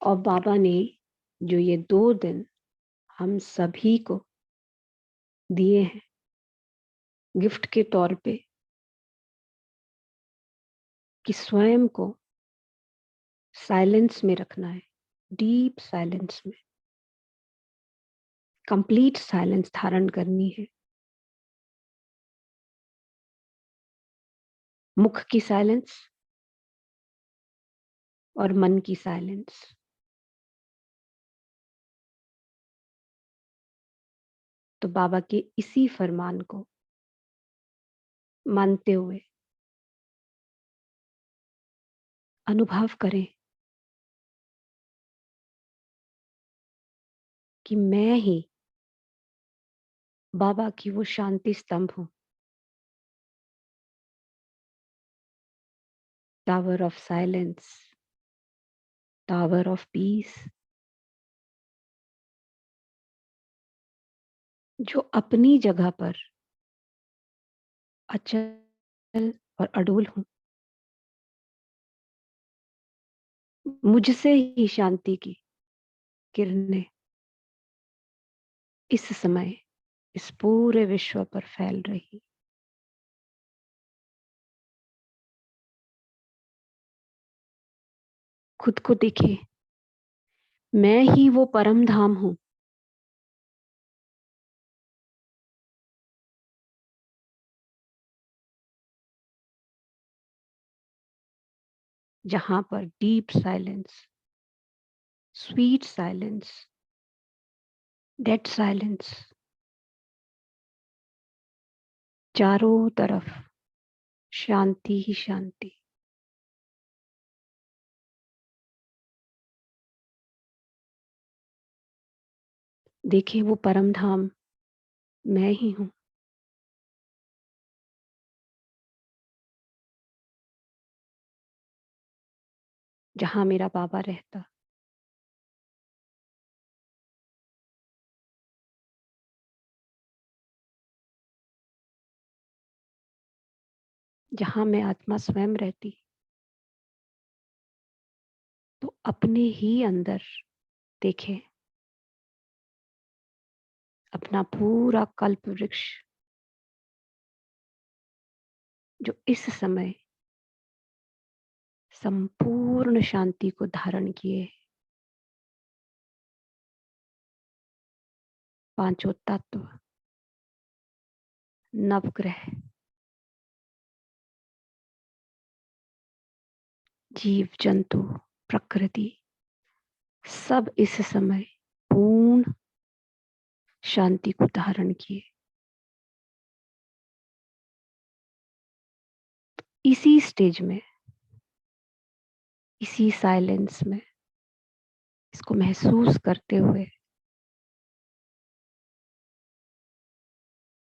और बाबा ने जो ये 2 दिन हम सभी को दिए हैं गिफ्ट के तौर पे, कि स्वयं को साइलेंस में रखना है, डीप साइलेंस में, कंप्लीट साइलेंस धारण करनी है। मुख की साइलेंस और मन की साइलेंस। तो बाबा के इसी फरमान को मानते हुए अनुभव करें कि मैं ही बाबा की वो शांति स्तंभ हूं, tower of silence, tower of peace, जो अपनी जगह पर अचल और अडोल हूं। मुझसे ही शांति की किरणें इस समय इस पूरे विश्व पर फैल रही। खुद को देखिए, मैं ही वो परम धाम हूं जहां पर deep silence, sweet silence, dead silence, चारों तरफ शांति ही शांति। देखिए, वो परम धाम मैं ही हूं। जहां मेरा बाबा रहता, जहां मैं आत्मा स्वयं रहती। तो अपने ही अंदर देखें अपना पूरा कल्प वृक्ष, जो इस समय संपूर्ण शांति को धारण किए। पांचों तत्व, नवग्रह, जीव जंतु, प्रकृति, सब इस समय पूर्ण शांति को धारण किए। इसी स्टेज में, इसी साइलेंस में इसको महसूस करते हुए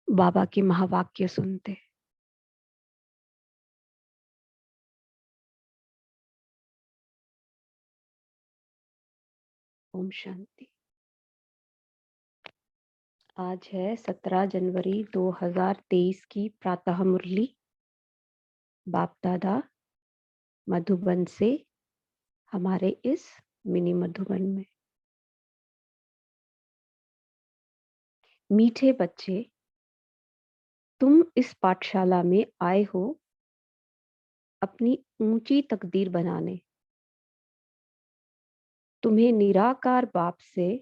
बाबा के महावाक्य सुनते। ओम शांति। आज है 17 जनवरी 2023 की प्रातः मुरली। बाप दादा मधुबन से हमारे इस मिनी मधुबन में। मीठे बच्चे, तुम इस पाठशाला में आए हो अपनी ऊंची तकदीर बनाने। तुम्हें निराकार बाप से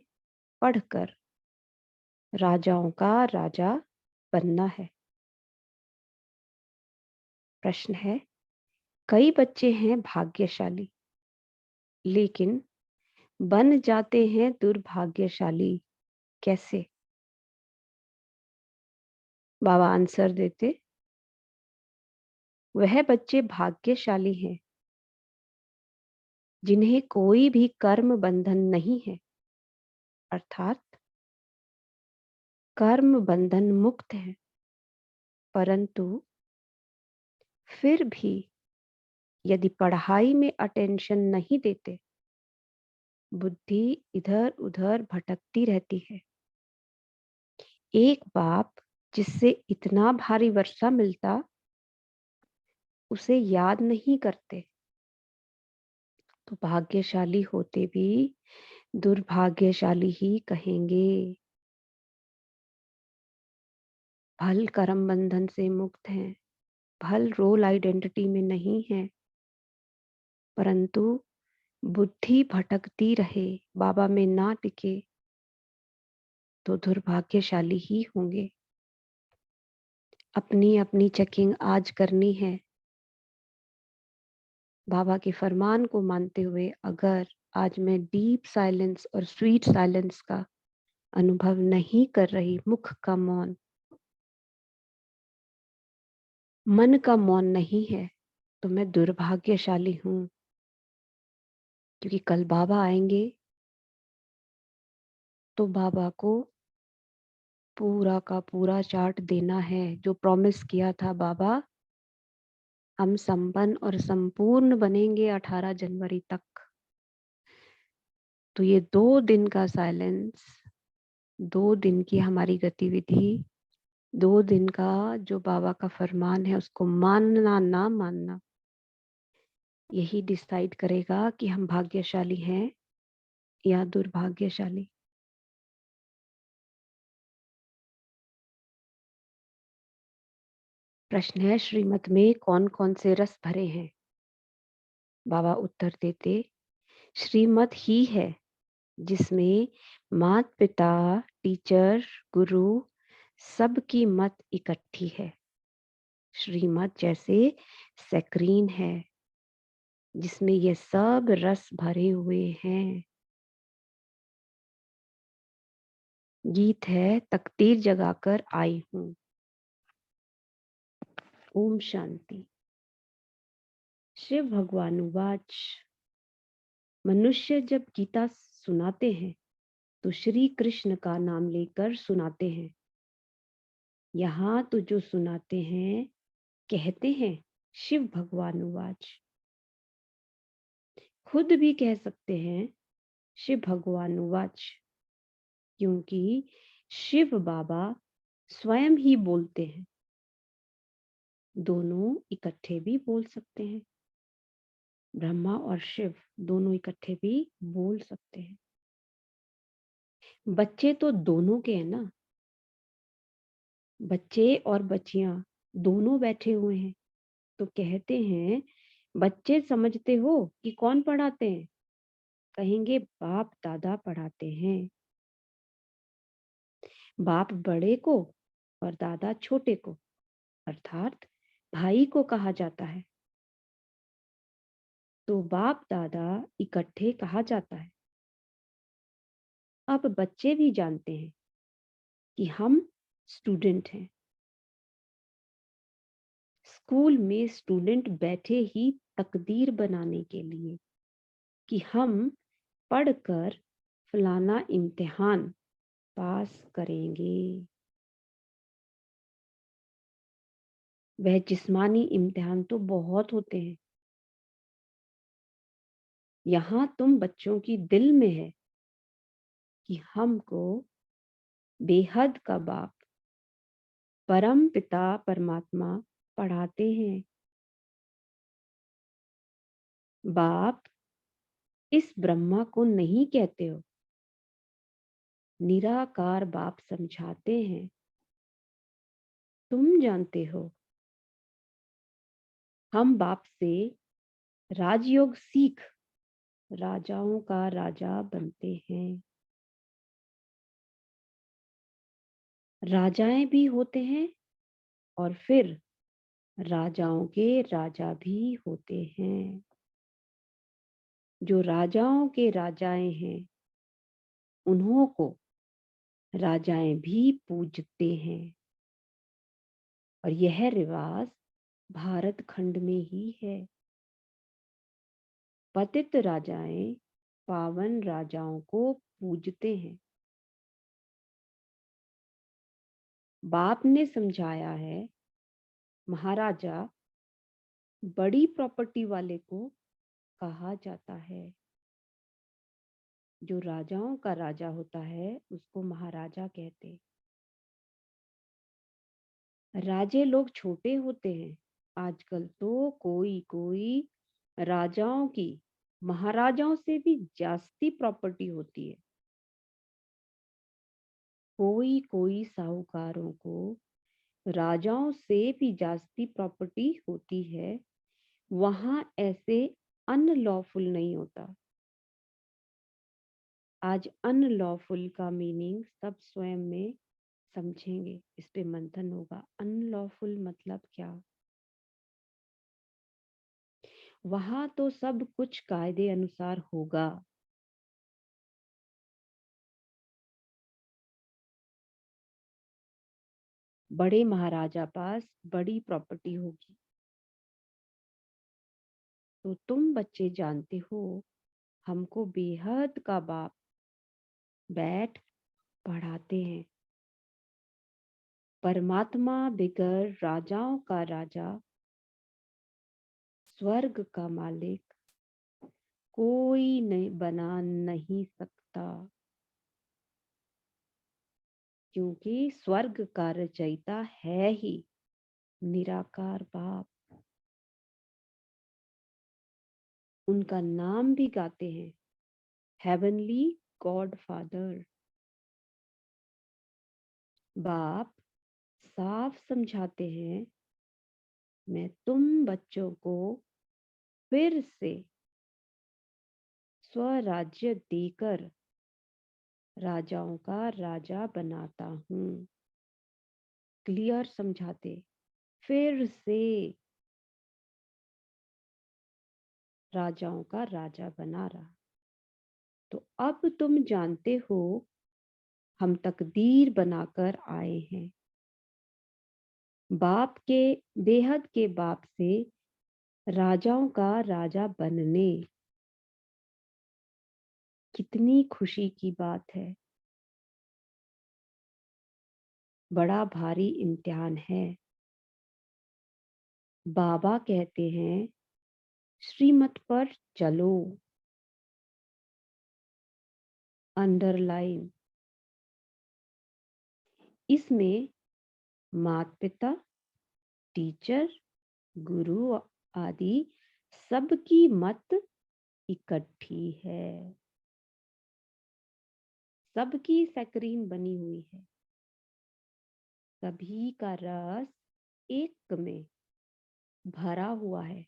पढ़कर राजाओं का राजा बनना है। प्रश्न है, कई बच्चे हैं भाग्यशाली, लेकिन बन जाते हैं दुर्भाग्यशाली कैसे? बाबा आंसर देते, वह बच्चे भाग्यशाली हैं जिन्हें कोई भी कर्म बंधन नहीं है, अर्थात कर्म बंधन मुक्त है, परंतु फिर भी यदि पढ़ाई में अटेंशन नहीं देते, बुद्धि इधर उधर भटकती रहती है। एक बाप जिससे इतना भारी वर्षा मिलता, उसे याद नहीं करते। तो भाग्यशाली होते भी दुर्भाग्यशाली ही कहेंगे। भल कर्म बंधन से मुक्त हैं, भल रोल आइडेंटिटी में नहीं है, परंतु बुद्धि भटकती रहे, बाबा में ना टिके, तो दुर्भाग्यशाली ही होंगे। अपनी अपनी चेकिंग आज करनी है। बाबा के फरमान को मानते हुए अगर आज मैं डीप साइलेंस और स्वीट साइलेंस का अनुभव नहीं कर रही, मुख का मौन, मन का मौन नहीं है, तो मैं दुर्भाग्यशाली हूं। क्योंकि कल बाबा आएंगे तो बाबा को पूरा का पूरा चार्ट देना है। जो प्रॉमिस किया था बाबा, हम संपन्न और संपूर्ण बनेंगे 18 जनवरी तक। तो ये 2 दिन का साइलेंस, 2 दिन की हमारी गतिविधि, 2 दिन का जो बाबा का फरमान है उसको मानना ना मानना, यही डिसाइड करेगा कि हम भाग्यशाली हैं या दुर्भाग्यशाली। प्रश्न है, श्रीमत में कौन कौन से रस भरे हैं? बाबा उत्तर देते, श्रीमत ही है जिसमें माता पिता, टीचर, गुरु सबकी मत इकट्ठी है। श्रीमत जैसे सैक्रीन है जिसमें ये सब रस भरे हुए हैं। गीत है, तकदीर जगाकर आई हूं। ओम शांति। शिव भगवानुवाच, मनुष्य जब गीता सुनाते हैं तो श्री कृष्ण का नाम लेकर सुनाते हैं। यहाँ तो जो सुनाते हैं कहते हैं शिव भगवानुवाच। खुद भी कह सकते हैं शिव भगवानुवाच, क्योंकि शिव बाबा स्वयं ही बोलते हैं। दोनों इकट्ठे भी बोल सकते हैं, ब्रह्मा और शिव दोनों इकट्ठे भी बोल सकते हैं। बच्चे तो दोनों के हैं ना, बच्चे और बच्चियां दोनों बैठे हुए हैं। तो कहते हैं, बच्चे समझते हो कि कौन पढ़ाते हैं? कहेंगे बाप दादा पढ़ाते हैं। बाप बड़े को और दादा छोटे को, अर्थात भाई को कहा जाता है। तो बाप दादा इकट्ठे कहा जाता है। अब बच्चे भी जानते हैं कि हम स्टूडेंट हैं। स्कूल में स्टूडेंट बैठे ही तकदीर बनाने के लिए कि हम पढ़कर फलाना इम्तिहान पास करेंगे। वह जिस्मानी इम्तिहान तो बहुत होते हैं। यहाँ तुम बच्चों की दिल में है कि हमको बेहद का बाप परम पिता परमात्मा पढ़ाते हैं। बाप इस ब्रह्मा को नहीं कहते हो, निराकार बाप समझाते हैं। तुम जानते हो हम बाप से राजयोग सीख राजाओं का राजा बनते हैं। राजाएं भी होते हैं और फिर राजाओं के राजा भी होते हैं। जो राजाओं के राजाएं हैं उन्हों को राजाएं भी पूजते हैं। और यह रिवाज भारत खंड में ही है। पतित राजाएं पावन राजाओं को पूजते हैं। बाप ने समझाया है, महाराजा बड़ी प्रॉपर्टी वाले को कहा जाता है। जो राजाओं का राजा होता है उसको महाराजा कहते। राजे लोग छोटे होते हैं। आजकल तो कोई कोई राजाओं की महाराजाओं से भी जास्ती प्रॉपर्टी होती है। कोई कोई साहूकारों को राजाओं से भी जास्ती प्रॉपर्टी होती है। वहां ऐसे अनलॉफुल नहीं होता। आज अनलॉफुल का मीनिंग सब स्वयं में समझेंगे, इस पे मंथन होगा। अनलॉफुल मतलब क्या? वहां तो सब कुछ कायदे अनुसार होगा। बड़े महाराजा पास बड़ी प्रॉपर्टी होगी। तो तुम बच्चे जानते हो, हमको बेहद का बाप बैठ पढ़ाते हैं। परमात्मा बिगर राजाओं का राजा, स्वर्ग का मालिक कोई नहीं बना नहीं सकता। क्योंकि स्वर्ग का रचयिता है ही निराकार बाप। उनका नाम भी गाते हैं, हेवनली गॉड फादर। बाप साफ समझाते हैं, मैं तुम बच्चों को फिर से स्वराज्य देकर राजाओं का राजा बनाता हूँ। क्लियर समझाते, फिर से राजाओं का राजा बना रहा। तो अब तुम जानते हो, हम तकदीर बनाकर आए हैं। बाप के, बेहद के बाप से राजाओं का राजा बनने। कितनी खुशी की बात है। बड़ा भारी इम्तिहान है। बाबा कहते हैं, श्रीमत पर चलो। अंडरलाइन। इसमें माता पिता, टीचर, गुरु आदि सबकी मत इकट्ठी है। सबकी स्क्रीन बनी हुई है। सभी का रस एक में भरा हुआ है।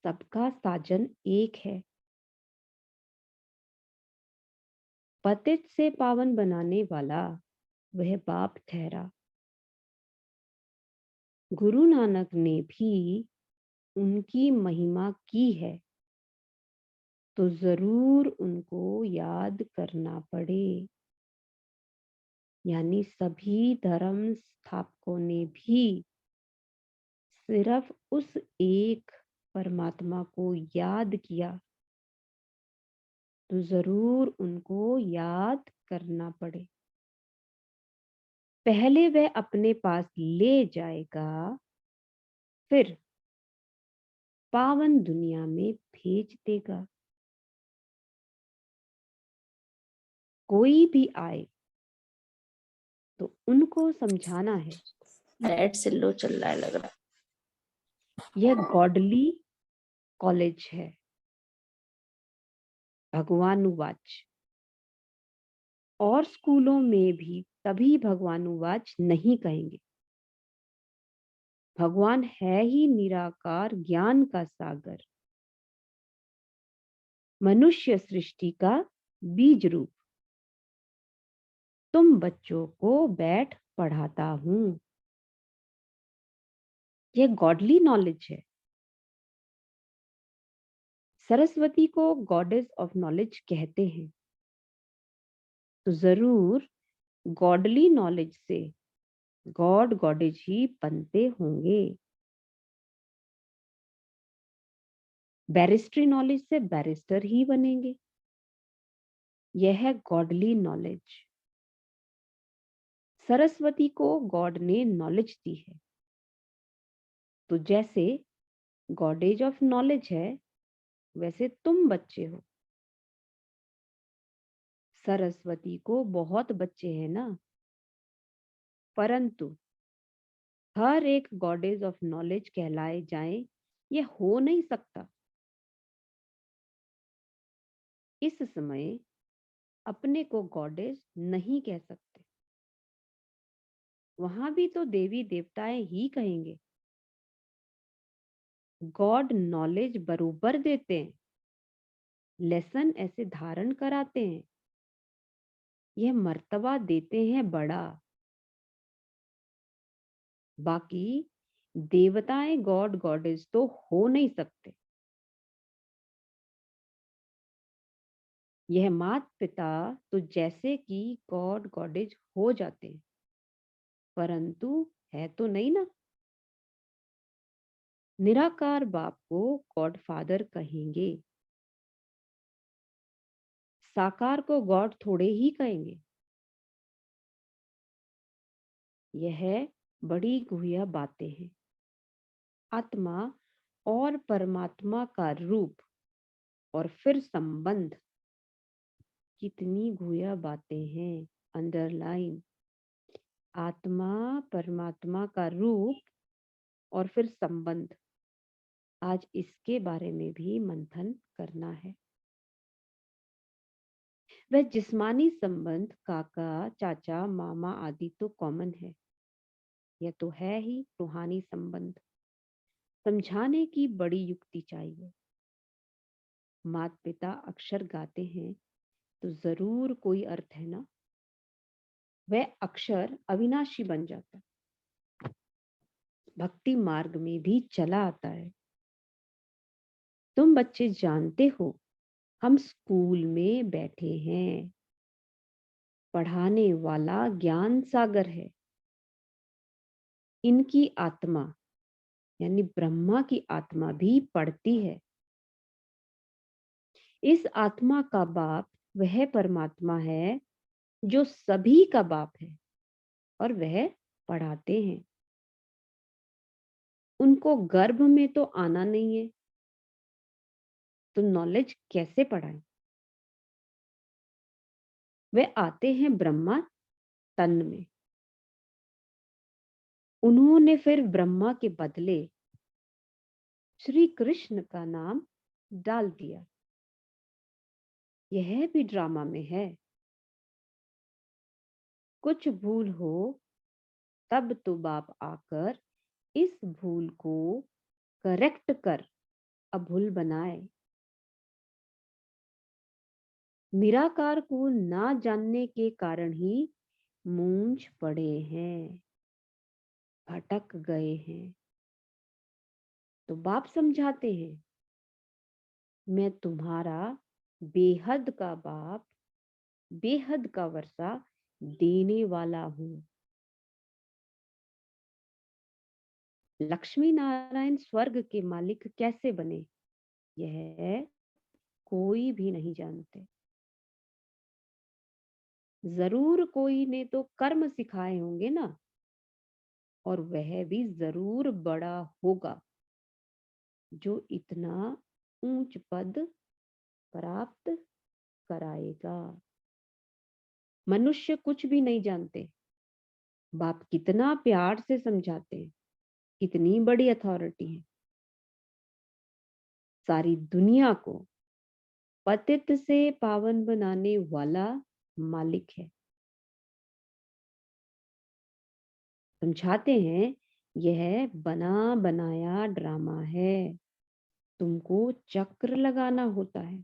सबका साजन एक है। पतित से पावन बनाने वाला वह बाप ठहरा। गुरु नानक ने भी उनकी महिमा की है, तो जरूर उनको याद करना पड़े। यानी सभी धर्म स्थापकों ने भी सिर्फ उस एक परमात्मा को याद किया, तो जरूर उनको याद करना पड़े। पहले वह अपने पास ले जाएगा, फिर पावन दुनिया में भेज देगा। कोई भी आए तो उनको समझाना है। नेट स्लो चल रहा है लग रहा। यह गॉडली कॉलेज है। भगवानुवाच। और स्कूलों में भी तभी भगवानुवाच नहीं कहेंगे। भगवान है ही निराकार ज्ञान का सागर, मनुष्य सृष्टि का बीज रूप। तुम बच्चों को बैठ पढ़ाता हूं। यह गॉडली नॉलेज है। सरस्वती को गॉडेस ऑफ नॉलेज कहते हैं। तो जरूर गॉडली नॉलेज से गॉड गॉडेज ही बनते होंगे। बैरिस्ट्री नॉलेज से बैरिस्टर ही बनेंगे। यह है गॉडली नॉलेज। सरस्वती को गॉड ने नॉलेज दी है। तो जैसे गॉडेज ऑफ नॉलेज है, वैसे तुम बच्चे हो। सरस्वती को बहुत बच्चे हैं ना, परंतु हर एक गॉडेज ऑफ नॉलेज कहलाए जाएं ये हो नहीं सकता। इस समय अपने को गॉडेस नहीं कह सकते, वहां भी तो देवी देवताएं ही कहेंगे। गॉड नॉलेज बरोबर देते हैं, लेसन ऐसे धारण कराते हैं, यह मर्तबा देते हैं बड़ा। बाकी देवताएं गॉड गॉडेस तो हो नहीं सकते। यह माता पिता तो जैसे कि गॉड गॉडेज हो जाते हैं, परंतु है तो नहीं ना। निराकार बाप को गॉड फादर कहेंगे, साकार को गॉड थोड़े ही कहेंगे। यह बड़ी गुह्य बातें हैं। आत्मा और परमात्मा का रूप और फिर संबंध, कितनी गुह्य बातें हैं। अंडरलाइन, आत्मा परमात्मा का रूप और फिर संबंध, आज इसके बारे में भी मंथन करना है। वह जिस्मानी संबंध काका चाचा मामा आदि तो कॉमन है, यह तो है ही रूहानी संबंध। समझाने की बड़ी युक्ति चाहिए। माता पिता अक्षर गाते हैं तो जरूर कोई अर्थ है ना, वह अक्षर अविनाशी बन जाता है, भक्ति मार्ग में भी चला आता है। तुम बच्चे जानते हो, हम स्कूल में बैठे हैं, पढ़ाने वाला ज्ञान सागर है। इनकी आत्मा यानी ब्रह्मा की आत्मा भी पढ़ती है। इस आत्मा का बाप वह परमात्मा है जो सभी का बाप है, और वह पढ़ाते हैं। उनको गर्भ में तो आना नहीं है, तो नॉलेज कैसे पढ़ाएं? वे आते हैं ब्रह्मा तन में, उन्होंने फिर ब्रह्मा के बदले श्री कृष्ण का नाम डाल दिया। यह भी ड्रामा में है। कुछ भूल हो तब तो बाप आकर इस भूल को करेक्ट कर अभूल बनाए। निराकार को ना जानने के कारण ही मूंझ पड़े हैं, भटक गए हैं। तो बाप समझाते हैं, मैं तुम्हारा बेहद का बाप, बेहद का वर्षा देने वाला हूं। लक्ष्मी नारायण स्वर्ग के मालिक कैसे बने, यह कोई भी नहीं जानते। जरूर कोई ने तो कर्म सिखाए होंगे ना, और वह भी जरूर बड़ा होगा जो इतना ऊंच पद प्राप्त कराएगा। मनुष्य कुछ भी नहीं जानते, बाप कितना प्यार से समझाते हैं, कितनी बड़ी अथॉरिटी है। सारी दुनिया को पतित से पावन बनाने वाला मालिक है। समझाते हैं, यह बना बनाया ड्रामा है, तुमको चक्र लगाना होता है।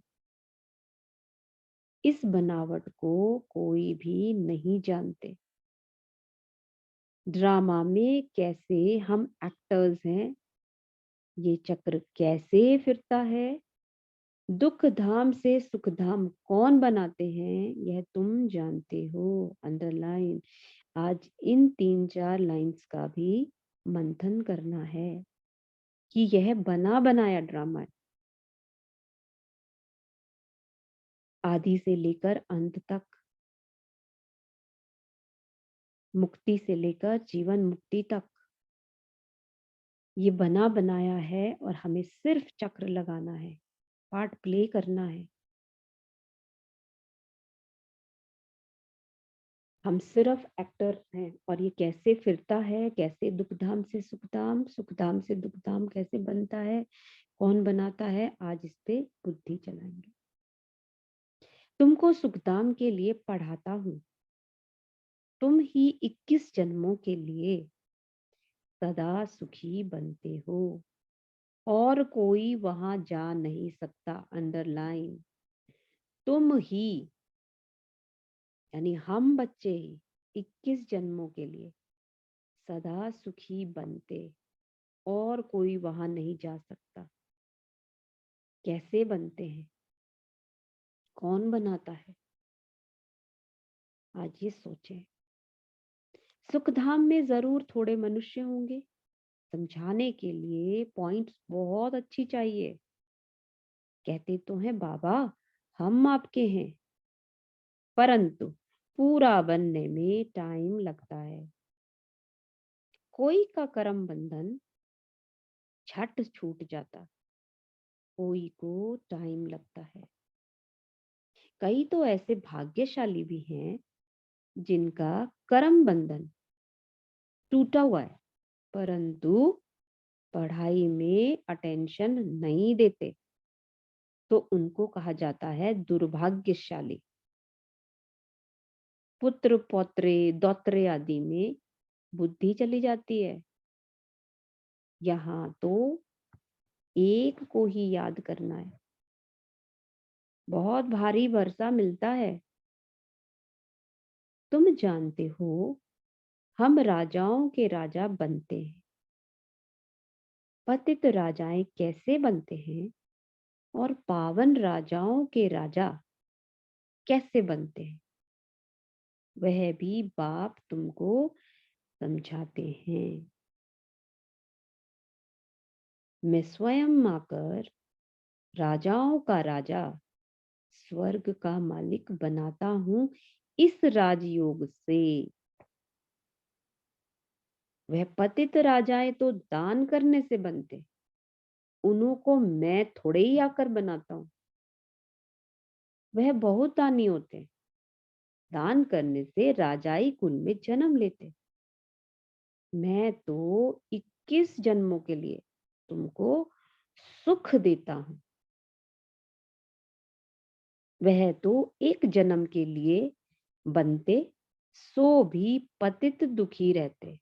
इस बनावट को कोई भी नहीं जानते। ड्रामा में कैसे हम एक्टर्स हैं, ये चक्र कैसे फिरता है, दुख धाम से सुख धाम कौन बनाते हैं, यह तुम जानते हो। अंडरलाइन, आज इन 3-4 लाइंस का भी मंथन करना है कि यह बना बनाया ड्रामा है। आदि से लेकर अंत तक, मुक्ति से लेकर जीवन मुक्ति तक, ये बना बनाया है और हमें सिर्फ चक्र लगाना है, पार्ट प्ले करना है। हम सिर्फ एक्टर हैं। और ये कैसे फिरता है, कैसे दुखधाम से सुखधाम, सुखधाम से दुखधाम कैसे बनता है, कौन बनाता है, आज इस पे बुद्धि चलाएंगे। तुमको सुखधाम के लिए पढ़ाता हूं। तुम ही 21 जन्मों के लिए सदा सुखी बनते हो और कोई वहां जा नहीं सकता। अंडरलाइन, तुम ही यानी हम बच्चे ही 21 जन्मों के लिए सदा सुखी बनते और कोई वहां नहीं जा सकता। कैसे बनते हैं, कौन बनाता है, आज ये सोचें। सुखधाम में जरूर थोड़े मनुष्य होंगे, समझाने के लिए पॉइंट्स बहुत अच्छी चाहिए। कहते तो हैं बाबा हम आपके हैं, परंतु पूरा बनने में टाइम लगता है। कोई का कर्म बंधन झट छूट जाता, कोई को टाइम लगता है। कई तो ऐसे भाग्यशाली भी हैं जिनका कर्म बंधन टूटा हुआ है, परंतु पढ़ाई में अटेंशन नहीं देते, तो उनको कहा जाता है दुर्भाग्यशाली। पुत्र पौत्रे दौत्रे आदि में बुद्धि चली जाती है। यहाँ तो एक को ही याद करना है, बहुत भारी वर्षा मिलता है। तुम जानते हो हम राजाओं के राजा बनते हैं। पतित राजाएं कैसे बनते हैं और पावन राजाओं के राजा कैसे बनते हैं, वह भी बाप तुमको समझाते हैं। मैं स्वयं आकर राजाओं का राजा, स्वर्ग का मालिक बनाता हूं इस राजयोग से। वह पतित राजाएं तो दान करने से बनते, उन्हों को मैं थोड़े ही आकर बनाता हूं। वह बहुत दानी होते, दान करने से राजाई कुल में जन्म लेते। मैं तो 21 जन्मों के लिए तुमको सुख देता हूं, वह तो एक जन्म के लिए बनते, सो भी पतित दुखी रहते।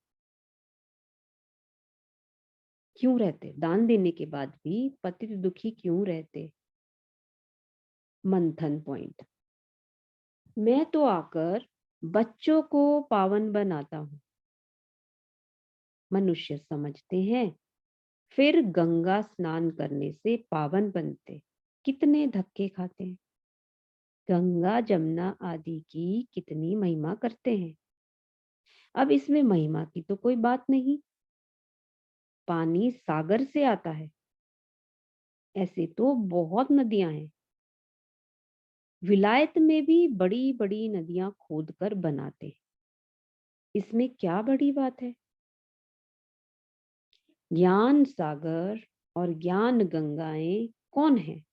क्यों रहते, दान देने के बाद भी पतित दुखी क्यों रहते? मंथन पॉइंट। मैं तो आकर बच्चों को पावन बनाता हूं। मनुष्य समझते हैं फिर गंगा स्नान करने से पावन बनते, कितने धक्के खाते हैं। गंगा जमुना आदि की कितनी महिमा करते हैं। अब इसमें महिमा की तो कोई बात नहीं, पानी सागर से आता है, ऐसे तो बहुत नदियां हैं। विलायत में भी बड़ी बड़ी नदियां खोदकर बनाते हैं, इसमें क्या बड़ी बात है। ज्ञान सागर और ज्ञान गंगाएं कौन है,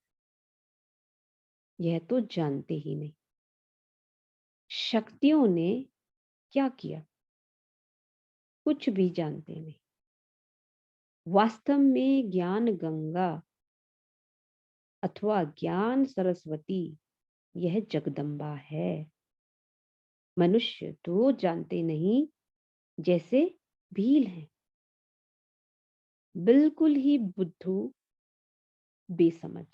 यह तो जानते ही नहीं। शक्तियों ने क्या किया, कुछ भी जानते नहीं। वास्तव में ज्ञान गंगा अथवा ज्ञान सरस्वती यह जगदम्बा है। मनुष्य तो जानते नहीं, जैसे भील हैं, बिल्कुल ही बुद्धू बेसमझ।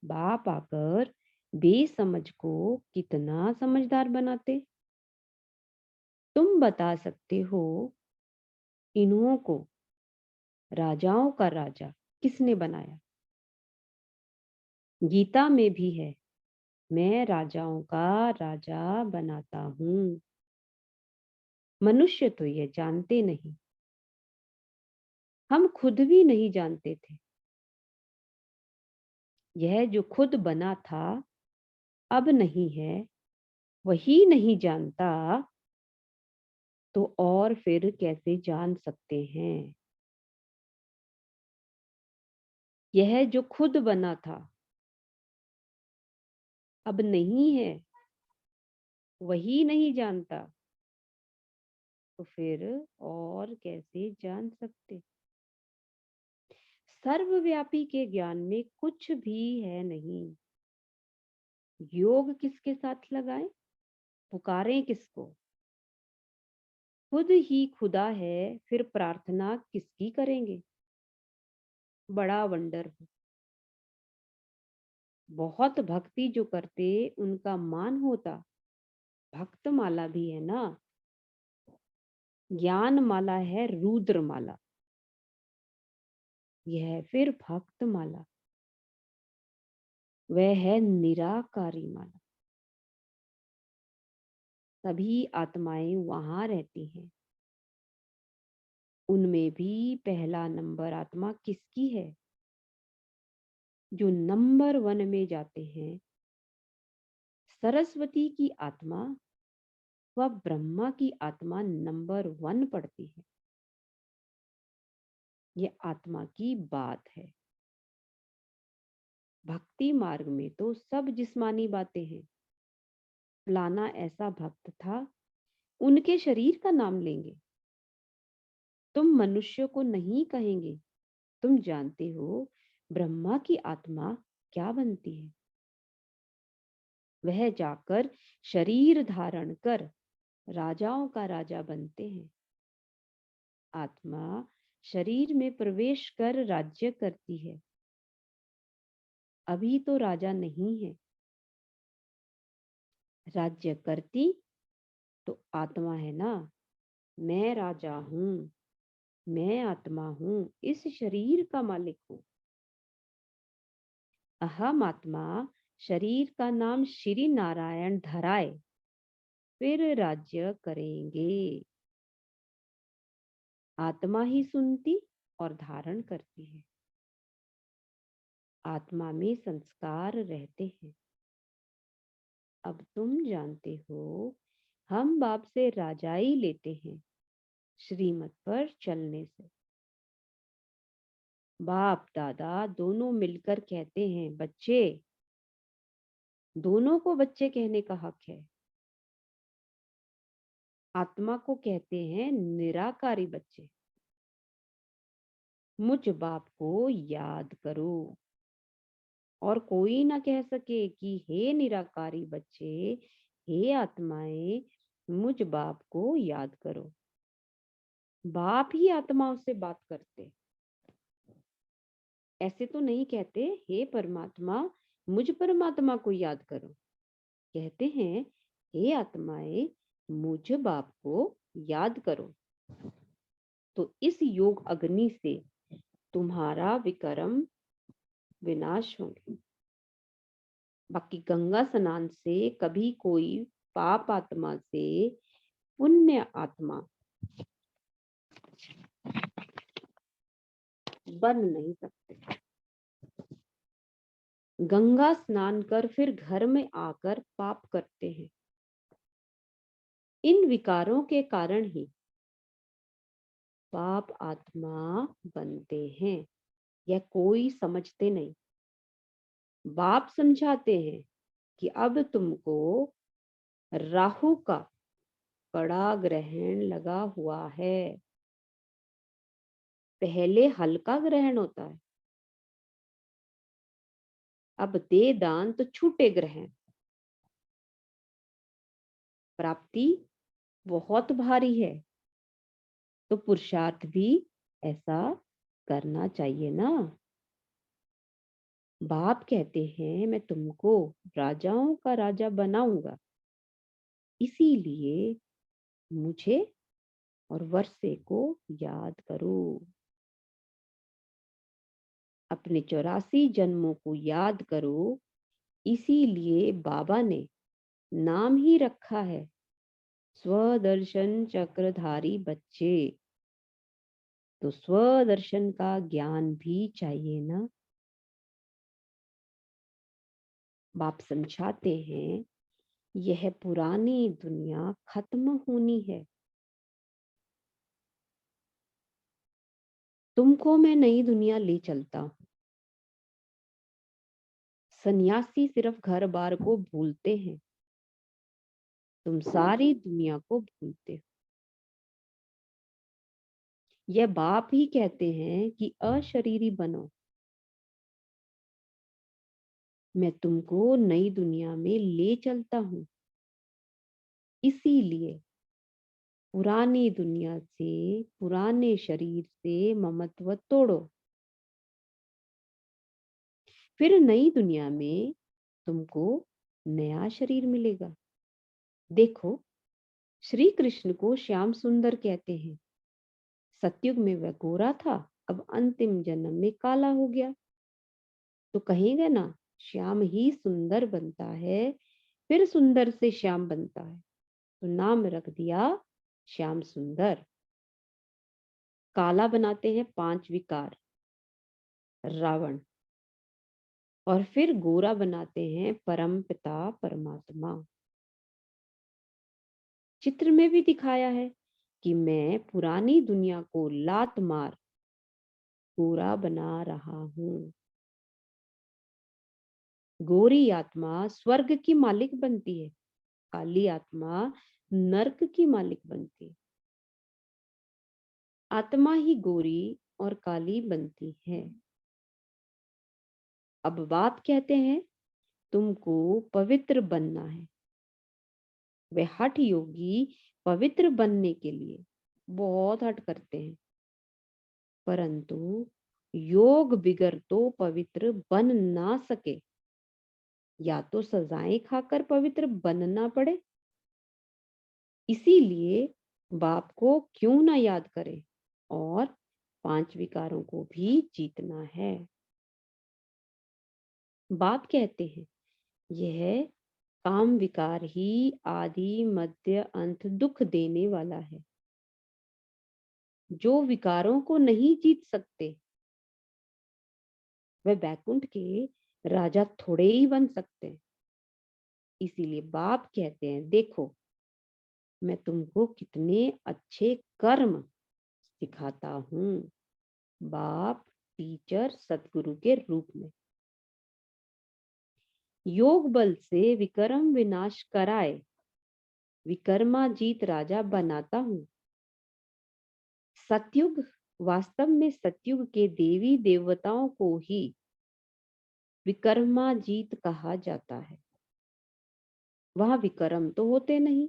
बाप आकर बेसमझ को कितना समझदार बनाते। तुम बता सकते हो इन्हों को राजाओं का राजा किसने बनाया? गीता में भी है, मैं राजाओं का राजा बनाता हूं। मनुष्य तो ये जानते नहीं, हम खुद भी नहीं जानते थे। यह जो खुद बना था अब नहीं है, वही नहीं जानता, तो और फिर कैसे जान सकते हैं। यह जो खुद बना था अब नहीं है, वही नहीं जानता तो फिर और कैसे जान सकते। सर्वव्यापी के ज्ञान में कुछ भी है नहीं। योग किसके साथ लगाएं, पुकारें किसको? खुद ही खुदा है, फिर प्रार्थना किसकी करेंगे? बड़ा वंडर हो। बहुत भक्ति जो करते उनका मान होता। भक्त माला भी है ना, ज्ञान माला है रुद्र माला, यह फिर भक्त माला, वह है निराकारी माला। सभी आत्माएं वहां रहती हैं। उनमें भी पहला नंबर आत्मा किसकी है? जो नंबर 1 में जाते हैं, सरस्वती की आत्मा व ब्रह्मा की आत्मा नंबर 1 पड़ती है। ये आत्मा की बात है। भक्ति मार्ग में तो सब जिस्मानी बातें हैं। फलाना ऐसा भक्त था, उनके शरीर का नाम लेंगे। तुम मनुष्य को नहीं कहेंगे। तुम जानते हो ब्रह्मा की आत्मा क्या बनती है? वह जाकर शरीर धारण कर राजाओं का राजा बनते हैं। आत्मा शरीर में प्रवेश कर राज्य करती है। अभी तो राजा नहीं है। राज्य करती तो आत्मा है ना। मैं राजा हूं, मैं आत्मा हूं, इस शरीर का मालिक हूं। अहम आत्मा शरीर का नाम श्री नारायण धराए, फिर राज्य करेंगे। आत्मा ही सुनती और धारण करती है। आत्मा में संस्कार रहते हैं। अब तुम जानते हो, हम बाप से राजाई लेते हैं श्रीमत पर चलने से। बाप दादा दोनों मिलकर कहते हैं बच्चे। दोनों को बच्चे कहने का हक है। आत्मा को कहते हैं निराकारी बच्चे। मुझ बाप को याद करो और कोई ना कह सके कि हे निराकारी बच्चे, हे आत्माएं, मुझ बाप को याद करो। बाप ही आत्माओं से बात करते। ऐसे तो नहीं कहते हे परमात्मा, मुझ परमात्मा को याद करो। कहते हैं हे आत्माएं, मुझ बाप को याद करो। तो इस योग अग्नि से तुम्हारा विक्रम विनाश होंगे। बाकी गंगा स्नान से कभी कोई पाप आत्मा से पुण्य आत्मा बन नहीं सकते। गंगा स्नान कर फिर घर में आकर पाप करते हैं। इन विकारों के कारण ही पाप आत्मा बनते हैं। यह कोई समझते नहीं। बाप समझाते हैं कि अब तुमको राहु का कड़ा ग्रहण लगा हुआ है। पहले हल्का ग्रहण होता है, अब दे दान तो छूटे ग्रहण। प्राप्ति बहुत भारी है, तो पुरुषार्थ भी ऐसा करना चाहिए ना। बाप कहते हैं मैं तुमको राजाओं का राजा बनाऊंगा, इसीलिए मुझे और वर्षे को याद करो। अपने 84 जन्मों को याद करो। इसीलिए बाबा ने नाम ही रखा है स्वदर्शन चक्रधारी बच्चे। तो स्वदर्शन का ज्ञान भी चाहिए ना। बाप समझाते हैं यह पुरानी दुनिया खत्म होनी है। तुमको मैं नई दुनिया ले चलता हूं। सन्यासी सिर्फ घर बार को भूलते हैं। तुम सारी दुनिया को भूलते हो। यह बाप ही कहते हैं कि अशरीरी बनो। मैं तुमको नई दुनिया में ले चलता हूं। इसीलिए पुरानी दुनिया से, पुराने शरीर से ममत्व तोड़ो। फिर नई दुनिया में तुमको नया शरीर मिलेगा। देखो, श्री कृष्ण को श्याम सुंदर कहते हैं। सतयुग में वह गोरा था, अब अंतिम जन्म में काला हो गया। तो कहेंगे ना, श्याम ही सुंदर बनता है, फिर सुंदर से श्याम बनता है, तो नाम रख दिया श्याम सुंदर। काला बनाते हैं 5 विकार रावण, और फिर गोरा बनाते हैं परम पिता परमात्मा। चित्र में भी दिखाया है कि मैं पुरानी दुनिया को लात मार गोरा बना रहा हूं। गोरी आत्मा स्वर्ग की मालिक बनती है, काली आत्मा नरक की मालिक बनती है। आत्मा ही गोरी और काली बनती है। अब बाप कहते हैं तुमको पवित्र बनना है। वे हठ योगी पवित्र बनने के लिए बहुत हठ करते हैं, परंतु योग बिगर तो पवित्र बन ना सके। या तो सजाएं खाकर पवित्र बनना पड़े। इसीलिए बाप को क्यों ना याद करें, और 5 विकारों को भी जीतना है। बाप कहते हैं यह काम विकार ही आदि मध्य अंत दुख देने वाला है। जो विकारों को नहीं जीत सकते, वह बैकुंठ के राजा थोड़े ही बन सकते हैं। इसीलिए बाप कहते हैं देखो, मैं तुमको कितने अच्छे कर्म सिखाता हूं। बाप टीचर सतगुरु के रूप में योग बल से विक्रम विनाश कराए विक्रमाजीत राजा बनाता हूं। सतयुग, वास्तव में सतयुग के देवी देवताओं को ही विक्रमाजीत कहा जाता है। वहां विक्रम तो होते नहीं।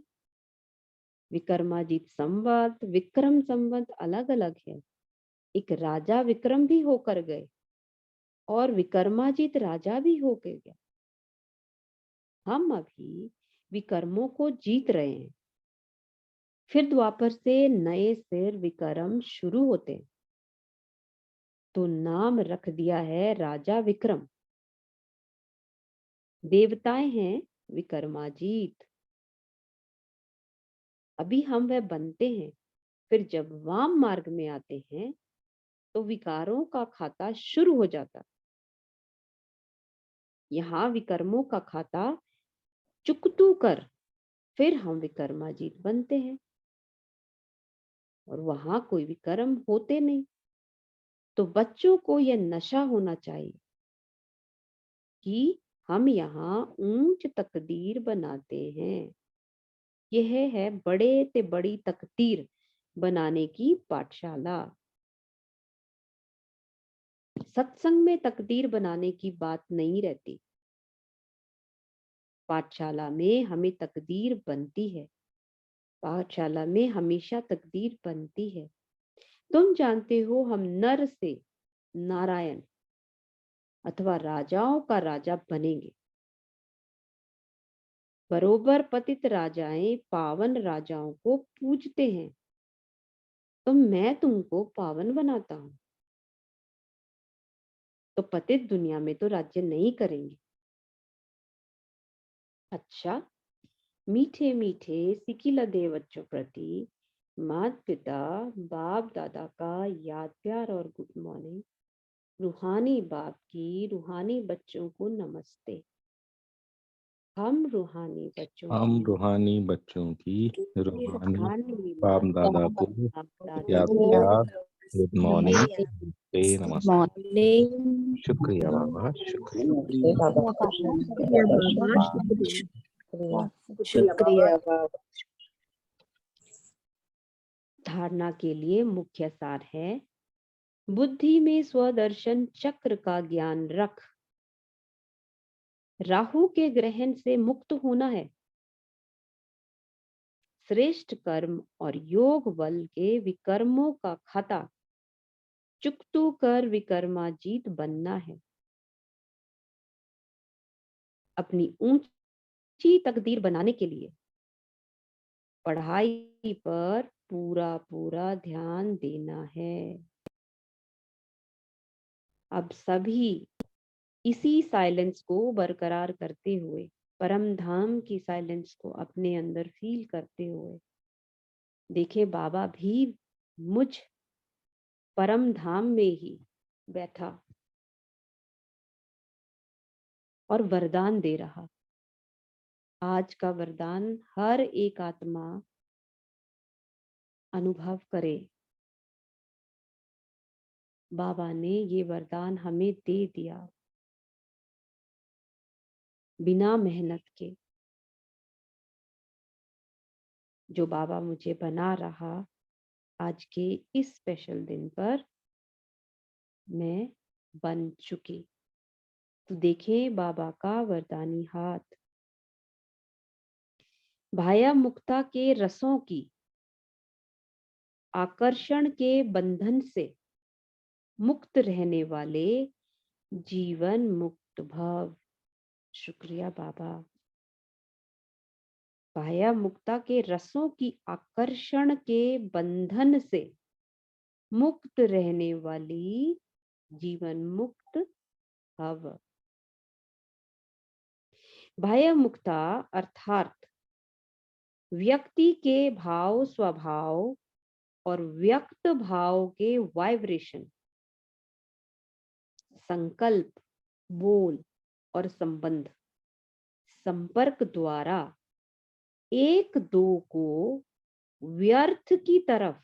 विक्रमाजीत संवत, विक्रम संवत अलग अलग है। एक राजा विक्रम भी होकर गए और विक्रमाजीत राजा भी होकर गया। हम अभी विक्रमों को जीत रहे हैं। फिर द्वापर से नए सिर विक्रम शुरू होते हैं, तो नाम रख दिया है राजा विक्रम। देवताएं हैं विक्रमाजीत। अभी हम वह बनते हैं। फिर जब वाम मार्ग में आते हैं तो विकारों का खाता शुरू हो जाता। यहाँ विकर्मों का खाता चुकतू कर फिर हम विक्रमाजीत बनते हैं, और वहां कोई विक्रम होते नहीं। तो बच्चों को यह नशा होना चाहिए कि हम यहाँ ऊंच तकदीर बनाते हैं। यह है बड़े ते बड़ी तकदीर बनाने की पाठशाला। सत्संग में तकदीर बनाने की बात नहीं रहती। पाठशाला में हमें तकदीर बनती है। पाठशाला में हमेशा तकदीर बनती है। तुम जानते हो हम नर से नारायण अथवा राजाओं का राजा बनेंगे। बरोबर पतित राजाएं पावन राजाओं को पूजते हैं, तो मैं तुमको पावन बनाता हूं। तो पतित दुनिया में तो राज्य नहीं करेंगे। अच्छा, मीठे मीठे सिकिला दे बच्चों प्रति माता पिता बाप दादा का याद प्यार और गुड मॉर्निंग। रूहानी बाप की रूहानी बच्चों को नमस्ते। हम रूहानी बच्चों हम की रूहानी बच्चों की रूहानी रूहानी बाप दादा को बाप दादा याद को प्यार गुड मॉर्निंग नमस्ते। नमस्ते। शुक्रिया बाबा, शुक्रिया। बाबा शुक्रिया बाबा, शुक्रिया। शुक्रिया बाबा। धारणा के लिए मुख्य सार है, बुद्धि में स्वदर्शन चक्र का ज्ञान रख, राहु के ग्रहण से मुक्त होना है, श्रेष्ठ कर्म और योग बल के विकर्मों का खाता चुकतू कर विकर्माजीत बनना है, अपनी ऊंची तकदीर बनाने के लिए पढ़ाई पर पूरा पूरा ध्यान देना है। अब सभी इसी साइलेंस को बरकरार करते हुए, परम धाम की साइलेंस को अपने अंदर फील करते हुए देखे, बाबा भी मुझ परम धाम में ही बैठा और वरदान दे रहा। आज का वरदान हर एक आत्मा अनुभव करे। बाबा ने ये वरदान हमें दे दिया बिना मेहनत के। जो बाबा मुझे बना रहा, आज के इस स्पेशल दिन पर मैं बन चुकी। तो देखें बाबा का वरदानी हाथ। भाया मुक्ता के रसों की आकर्षण के बंधन से मुक्त रहने वाले जीवन मुक्त भव। शुक्रिया बाबा। भाया मुक्ता के रसों की आकर्षण के बंधन से मुक्त रहने वाली जीवन मुक्त भव। भाया मुक्ता अर्थात व्यक्ति के भाव स्वभाव और व्यक्त भाव के वाइब्रेशन, संकल्प, बोल और संबंध, संपर्क द्वारा एक दो को व्यर्थ की तरफ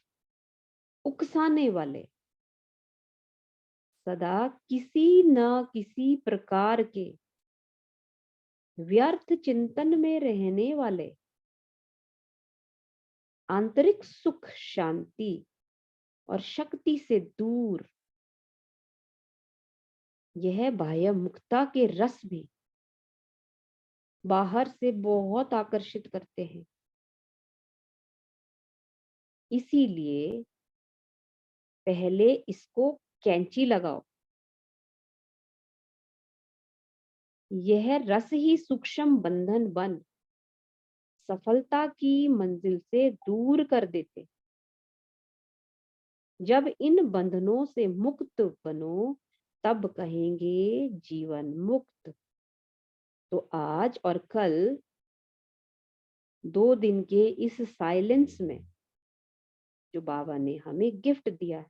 उकसाने वाले, सदा किसी न किसी प्रकार के व्यर्थ चिंतन में रहने वाले, आंतरिक सुख शांति और शक्ति से दूर, यह बाह्य मुक्ता के रस भी बाहर से बहुत आकर्षित करते हैं। इसीलिए पहले इसको कैंची लगाओ। यह रस ही सूक्ष्म बंधन बन सफलता की मंजिल से दूर कर देते। जब इन बंधनों से मुक्त बनो, तब कहेंगे जीवन मुक्त। तो आज और कल 2 दिन के इस साइलेंस में जो बाबा ने हमें गिफ्ट दिया,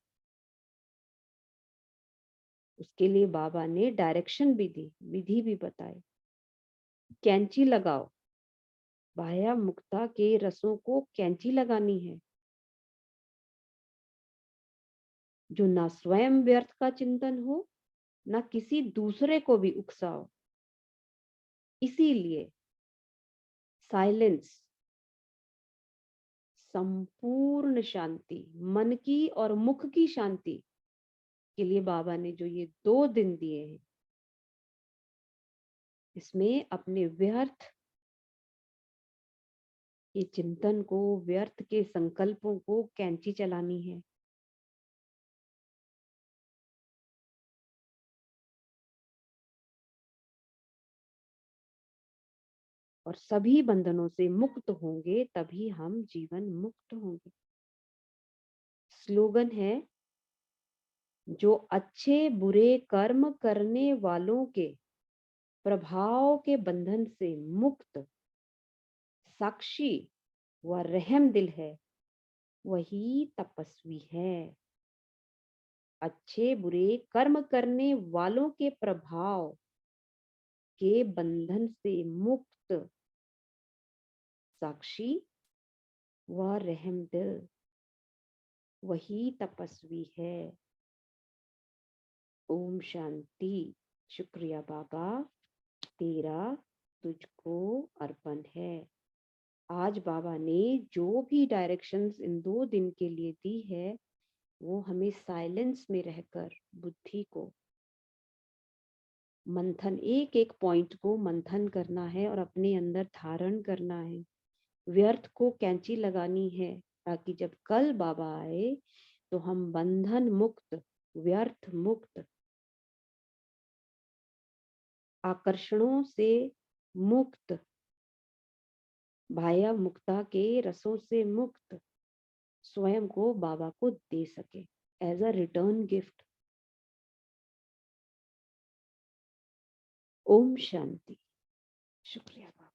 उसके लिए बाबा ने डायरेक्शन भी दी, विधि भी बताई। कैंची लगाओ। बाह्य मुक्ता के रसों को कैंची लगानी है, जो ना स्वयं व्यर्थ का चिंतन हो, ना किसी दूसरे को भी उकसाओ। इसीलिए साइलेंस, संपूर्ण शांति, मन की और मुख की शांति के लिए बाबा ने जो ये 2 दिन दिए हैं, इसमें अपने व्यर्थ के चिंतन को, व्यर्थ के संकल्पों को कैंची चलानी है। और सभी बंधनों से मुक्त होंगे, तभी हम जीवन मुक्त होंगे। स्लोगन है, जो अच्छे बुरे कर्म करने वालों के प्रभाव के बंधन से मुक्त साक्षी व रहम दिल है, वही तपस्वी है। अच्छे बुरे कर्म करने वालों के प्रभाव के बंधन से मुक्त साक्षी व रहम दिल, वही तपस्वी है। ओम शांति। शुक्रिया बाबा तेरा। तुझको अर्पण है। आज बाबा ने जो भी डायरेक्शंस इन 2 दिन के लिए दी है, वो हमें साइलेंस में रहकर बुद्धि को मंथन, एक एक पॉइंट को मंथन करना है और अपने अंदर धारण करना है। व्यर्थ को कैंची लगानी है, ताकि जब कल बाबा आए तो हम बंधन मुक्त, व्यर्थ मुक्त, आकर्षणों से मुक्त, भाया मुक्ता के रसों से मुक्त स्वयं को बाबा को दे सके as a return gift. Om Shanti. शुक्रिया।